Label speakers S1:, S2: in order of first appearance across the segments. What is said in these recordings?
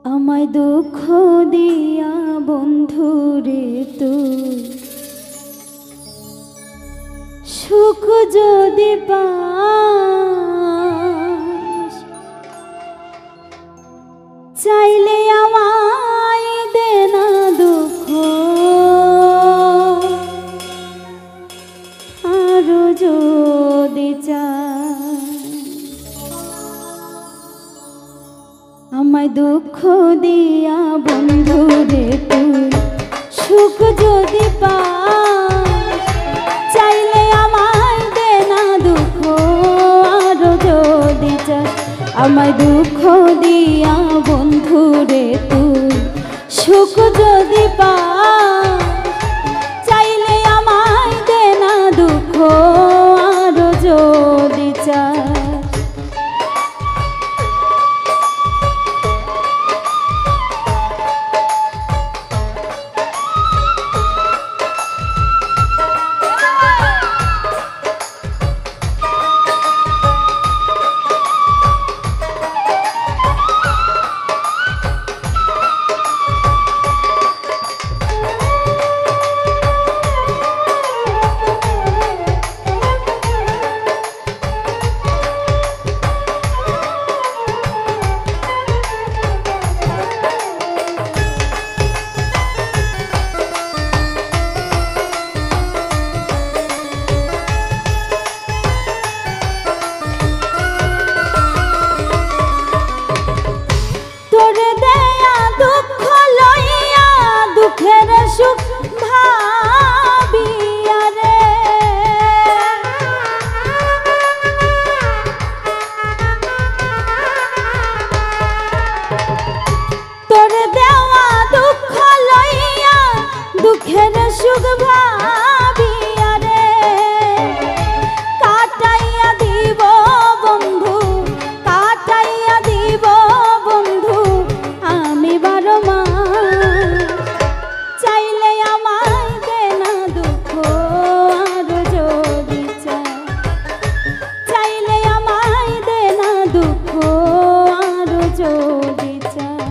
S1: আমায় দুঃখ দিয়া বন্ধুরে তুই সুখ যদি পাস, চাইলে আমায় দে না দুঃখ, আরো যদি চাস। আমায় দুঃখ দিয়া বন্ধুরে তুই সুখ যদি পাস, চাইলে আমায় দে না দুঃখ, আরো যদি চাস। আমায় দুঃখ দিয়া বন্ধুরে তুই সুখ যদি পাস, চাইলে আমায় দে না দুঃখ, আরো যদি চাস। সুখ ভাবিয়া রে, তোর দেওয়া দুঃখ লইয়া দুঃখের সুখ ভাবিয়া রে, কাটাইয়া দিব বন্ধু, কাটাইয়া দিব বন্ধু আমি 12 মাস। চাইলে আমায় দে না দুঃখ, আরো যদি চাস। চাইলে আমায় দে না দুঃখ, আরো যদি চাস।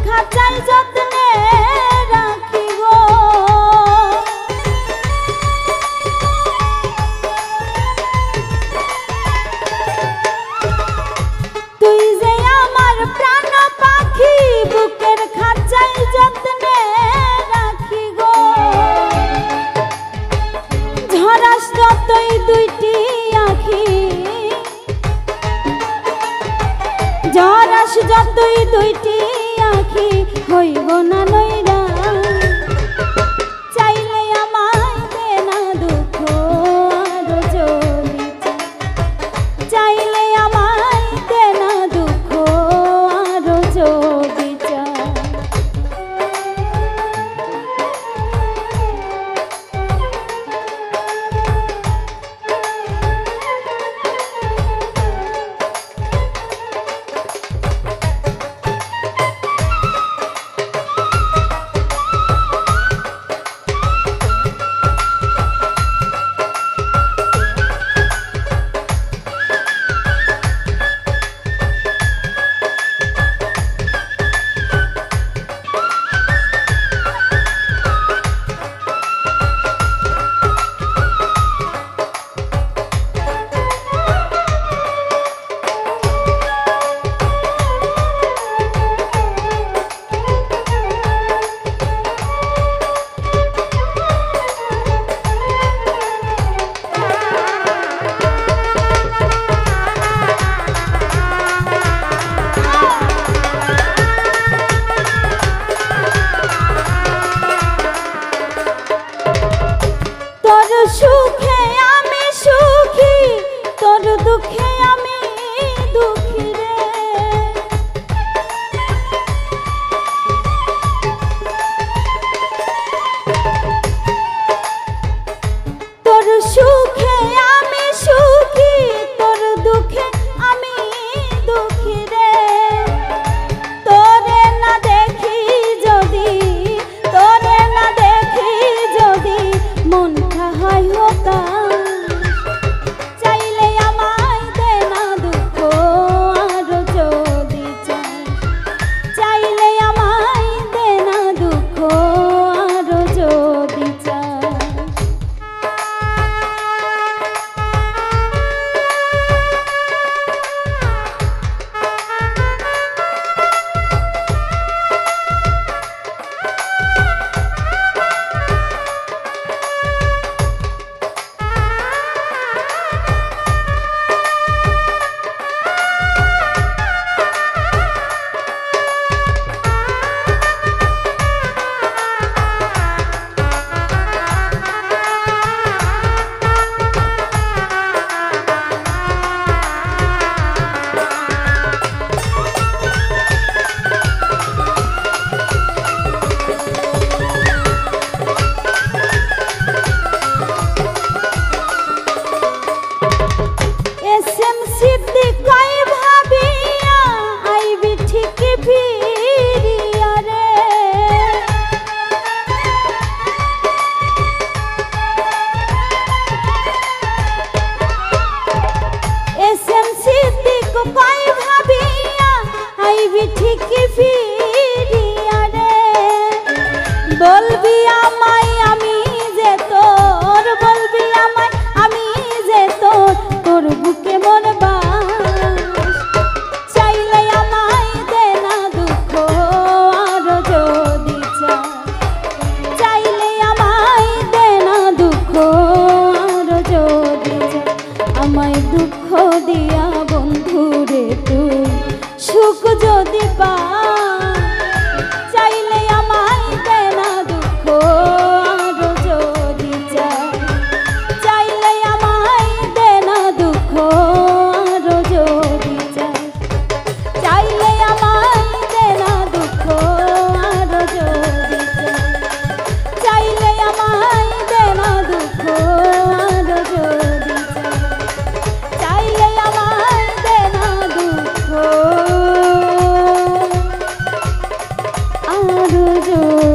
S1: খাঁচায় যত্নে রাখি গো, তুই যে আমার প্রাণ পাখি বুকের খাঁচায় যত্নে রাখি গো। ঝরাস যতই দুইটি আখি, ঝরাস যতই দুইটি আখি হইব না নইরা। চাইলে আমায় দে না দুঃখ, আরো যদি চাস। চাইলে আমায় দে না দুঃখ, আরো যদি চাস। আইবি ঠিকই ফিরিয়া রে বলবি আমায় আমি যে তোর বলবি আমায় আমি যে তোর তোর বুকে মন বাস চাইলে আমায় দে না দুঃখ আর যদি চাইলে আমায় দে না দুঃখ আর যদি আমায় দুঃখ দিয়া বন্ধুরে তুই সুখ যদি পা চাইলে আমায় দে না দুঃখ আর যদি চাইলে আমায় দে না দুঃখ আর যদি চাইলে আমায় দে না দুঃখ আর যদি চাইলে আমায় দে না দুঃখ আর যদি চাইলে আমায় দে না দুঃখ আর যদি